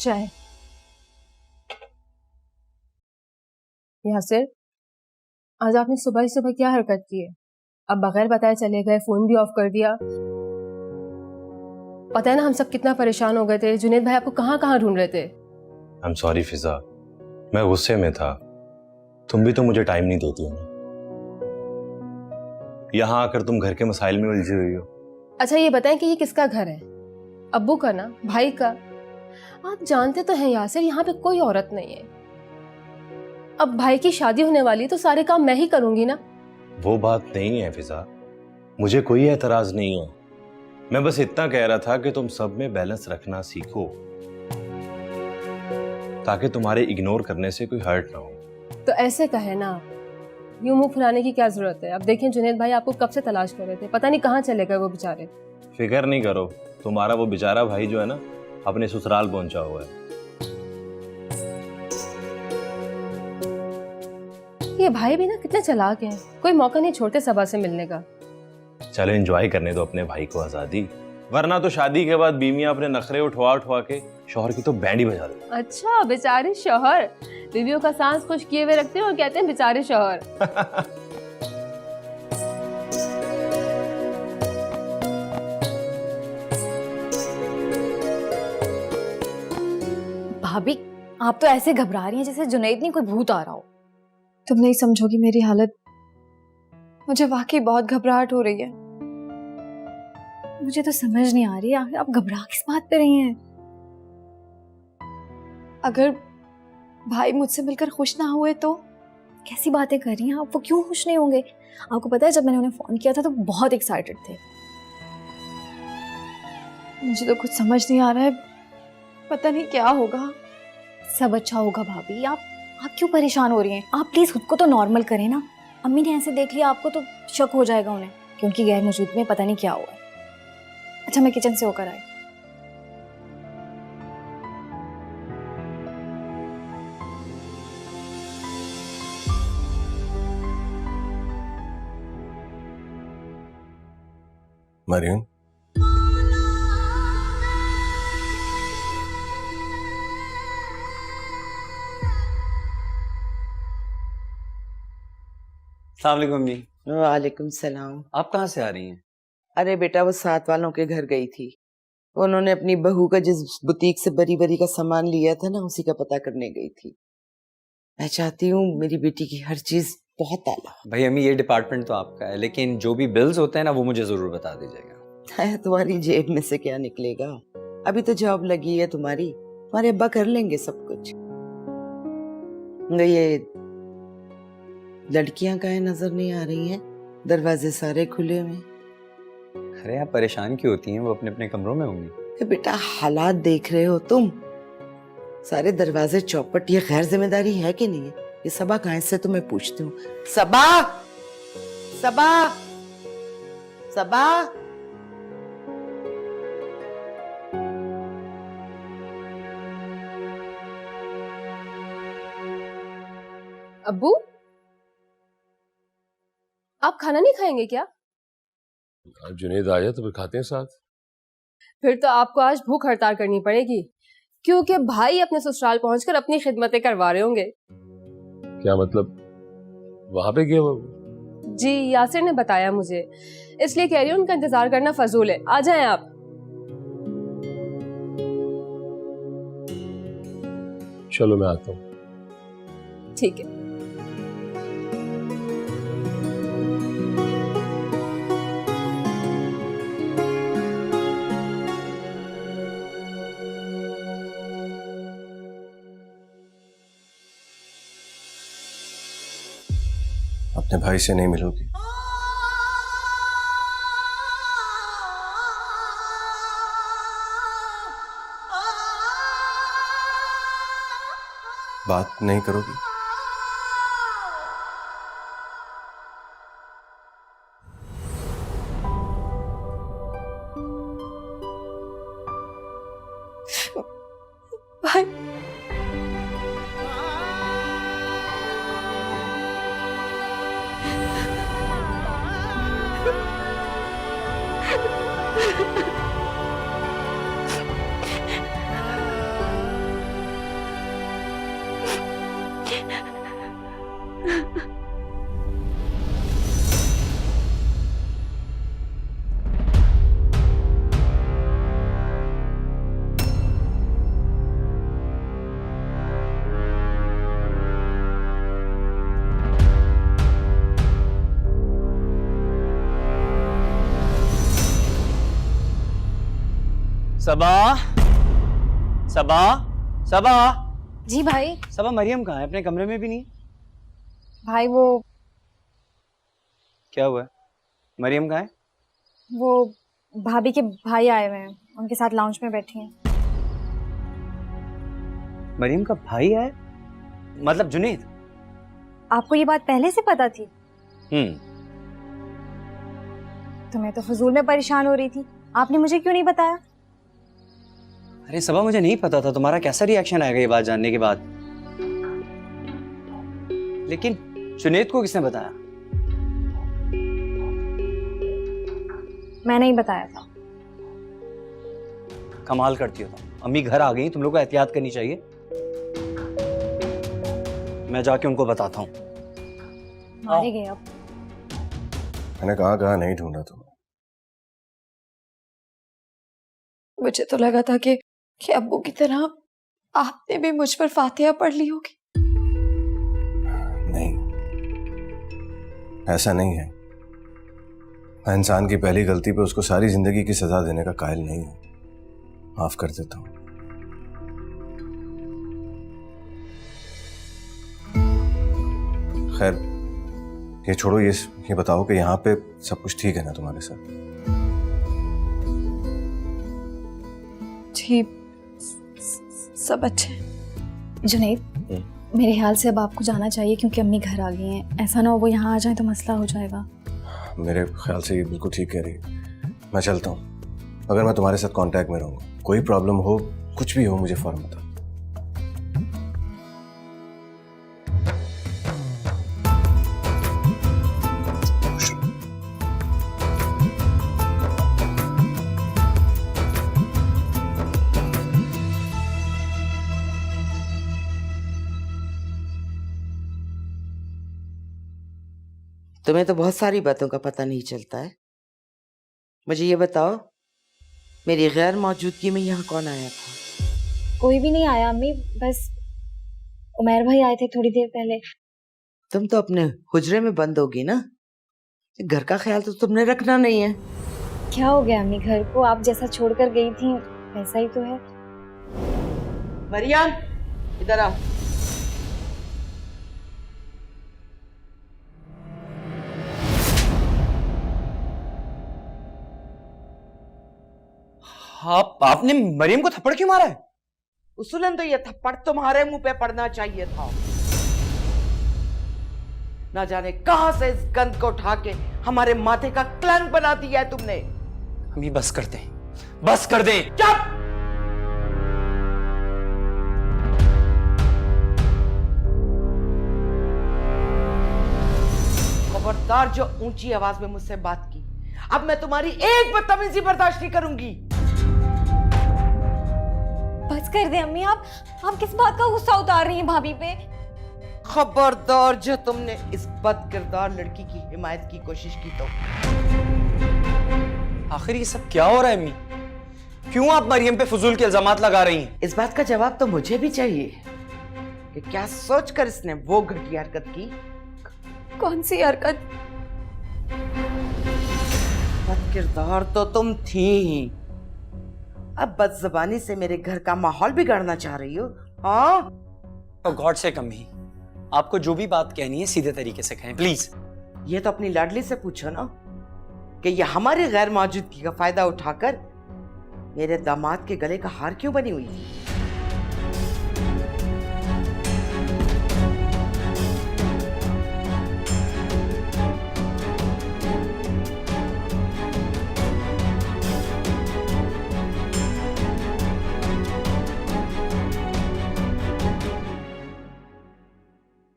चाय। यासिर, आज आपने सुबह ही सुबह क्या हरकत की है? अब बगैर बताए चले गए, फोन भी ऑफ कर दिया। पता है ना हम सब कितना परेशान हो गए थे, जुनेद भाई आपको कहाँ कहाँ ढूंढ रहे थे। आई एम सॉरी फिजा, मैं गुस्से में था। तुम भी तो मुझे टाइम नहीं देती हो ना। यहाँ आकर तुम घर के मसाइल में उलझी हुई हो। अच्छा ये बताएं कि ये किसका घर है? अब्बू का ना, भाई का? आप जानते तो हैं यासिर, यहाँ पे कोई औरत नहीं है। अब भाई की शादी होने वाली तो सारे काम मैं ही करूंगी ना। वो बात नहीं है फिजा, मुझे कोई एतराज नहीं है। मैं बस इतना कह रहा था कि तुम सब में बैलेंस रखना सीखो, ताकि तुम्हारे इग्नोर करने से कोई हर्ट ना हो। तो ऐसे कहे ना, यूं मुंह फुलाने की क्या जरूरत है? अब देखें जुनेद भाई आपको कब से तलाश कर रहे थे, पता नहीं कहाँ चले गए वो बेचारे। फिक्र नहीं करो, तुम्हारा वो बेचारा भाई जो है ना, अपने ससुराल पहुंचा हुआ है। ये भाई भी ना कितने चालाक हैं, कोई मौका नहीं छोड़ते सबा से मिलने का। चलो एंजॉय करने दो अपने भाई को आजादी, वरना तो शादी के बाद बीमियां अपने नखरे उठवा उठवा के शौहर की तो बैंड ही बजा देती। अच्छा बेचारे शौहर, बीवियों का सांस खुश किए हुए रखते हैं और कहते हैं बेचारे शौहर। भाभी, आप तो ऐसे घबरा रही हैं जैसे जुनैद नहीं कोई भूत आ रहा हो। तुम नहीं समझोगी मेरी हालत, मुझे वाकई बहुत घबराहट हो रही है। मुझे तो समझ नहीं आ रही है आप घबरा किस बात पे रही हैं। अगर भाई मुझसे मिलकर खुश ना हुए तो? कैसी बातें कर रही हैं आप, वो क्यों खुश नहीं होंगे? आपको पता है जब मैंने उन्हें फोन किया था तो बहुत एक्साइटेड थे। मुझे तो कुछ समझ नहीं आ रहा है, पता नहीं क्या होगा। सब अच्छा होगा भाभी, आप क्यों परेशान हो रही हैं? आप प्लीज खुद को तो नॉर्मल करें ना। अम्मी ने ऐसे देख लिया आपको तो शक हो जाएगा उन्हें कि उनकी गैर मौजूदगी में पता नहीं क्या हुआ। अच्छा मैं किचन से होकर आई। मरियम, अस्सलाम वालेकुम अम्मी। वालेकुम सलाम। आप कहाँ से आ रही हैं? अरे बेटा वो साथ वालों के घर गई थी, उन्होंने अपनी बहू का जिस बुटीक से बरी बरी का सामान लिया था ना, उसी का पता करने गई थी। मैं चाहती हूँ मेरी बेटी की हर चीज बहुत आला। भाई अम्मी ये डिपार्टमेंट तो आपका है, लेकिन जो भी बिल्स होते हैं ना वो मुझे जरूर बता दीजिएगा। है तुम्हारी जेब में से क्या निकलेगा? अभी तो जॉब लगी है तुम्हारे अब्बा कर लेंगे सब कुछ। ये लड़कियां काहे नजर नहीं आ रही हैं? दरवाजे सारे खुले हुए। अरे आप परेशान क्यों होती हैं, वो अपने अपने कमरों में होंगी। बेटा हालात देख रहे हो तुम, सारे दरवाजे चौपट। ये गैर जिम्मेदारी है कि नहीं है? ये सबा कहाँ से तुम्हें पूछती हूँ। सबा, सबा, सबा। अब्बू, आप खाना नहीं खाएंगे क्या? जुनेद आया तो फिर खाते हैं साथ। फिर तो आपको आज भूख हड़ताल करनी पड़ेगी, क्योंकि भाई अपने ससुराल पहुंचकर अपनी खिदमतें करवा रहे होंगे। क्या मतलब? वहां पे गया वो? जी यासिर ने बताया मुझे, इसलिए कह रही हूँ उनका इंतजार करना फजूल है। आ जाएं आप। चलो मैं आता हूँ। ठीक है। अपने भाई से नहीं मिलोगी? बात नहीं करोगी? भाई सबा, सबा, सबा, जी भाई। सबा, मरियम कहाँ है? अपने कमरे में भी नहीं। भाई वो क्या हुआ है? मरियम कहाँ है? वो भाभी के भाई आए हुए हैं, उनके साथ लाउंज में बैठी हैं। मरियम का भाई है? मतलब जुनैद? आपको ये बात पहले से पता थी? हम्म। तो मैं तो फजूल में परेशान हो रही थी, आपने मुझे क्यों नहीं बताया? अरे सबा, मुझे नहीं पता था तुम्हारा कैसा रिएक्शन आएगा ये बात जानने के बाद। लेकिन जुनैद को किसने बताया? मैं नहीं बताया था। कमाल करती हो तुम। अम्मी घर आ गई, तुम लोग को एहतियात करनी चाहिए। मैं जाके उनको बताता हूँ। मारे गए अब। मैंने कहा नहीं ढूंढा तुम्हें। मुझे तो लगा था कि अब्बू की तरह आपने भी मुझ पर फातिहा पढ़ ली होगी। नहीं, ऐसा नहीं है। मैं इंसान की पहली गलती पे उसको सारी जिंदगी की सजा देने का कायल नहीं हूं। माफ कर देता हूं। खैर, ये छोड़ो, ये बताओ कि यहाँ पे सब कुछ ठीक है ना तुम्हारे साथ? जी, सब अच्छे। जुनैद, मेरे ख्याल से अब आपको जाना चाहिए क्योंकि अम्मी घर आ गई हैं। ऐसा ना हो वो यहाँ आ जाए तो मसला हो जाएगा। मेरे ख्याल से ये बिल्कुल ठीक कह रही है। मैं चलता हूँ। अगर मैं तुम्हारे साथ कांटेक्ट में रहूंगा, कोई प्रॉब्लम हो, कुछ भी हो, मुझे फौरन बता। तुम्हें तो बहुत सारी बातों का पता नहीं चलता है। मुझे ये बताओ, मेरी गैर मौजूदगी में यहाँ कौन आया था? कोई भी नहीं आया अम्मी, बस उमैर भाई आए थे थोड़ी देर पहले। तुम तो अपने हुजरे में बंद होगी ना, घर का ख्याल तो तुमने रखना नहीं है। क्या हो गया अम्मी, घर को आप जैसा छोड़कर गई थी वैसा ही तो है। मरियम, इधर आओ। आपने मरियम को थप्पड़ क्यों मारा है? उसूलन तो ये थप्पड़ तुम्हारे मुंह पे पड़ना चाहिए था। ना जाने कहां से इस गंद को उठा के हमारे माथे का क्लंक बना दिया है तुमने। अम्मी बस कर दे, बस कर दे। चुप! खबरदार जो ऊंची आवाज में मुझसे बात की, अब मैं तुम्हारी एक बदतमीजी बर्दाश्त नहीं करूंगी। बस कर दे अम्मी, आप किस बात का गुस्सा उतार रही हैं भाभी पे? खबरदार जो तुमने इस बदकिरदार लड़की की हिमायत की कोशिश की तो। आखिर ये सब क्या हो रहा है अम्मी? क्यों आप मरियम पे फजूल के इल्जामात लगा रही हैं? इस बात का जवाब तो मुझे भी चाहिए कि क्या सोचकर इसने वो घटिया हरकत की। कौन सी हरकत? बदकिरदार तो तुम थी ही, अब बदज़बानी से मेरे घर का माहौल बिगाड़ना चाह रही हो। हाँ, तो गॉड से कम ही, आपको जो भी बात कहनी है सीधे तरीके से कहें प्लीज। ये तो अपनी लाडली से पूछो ना कि ये हमारी गैर मौजूदगी का फायदा उठाकर मेरे दामाद के गले का हार क्यों बनी हुई थी।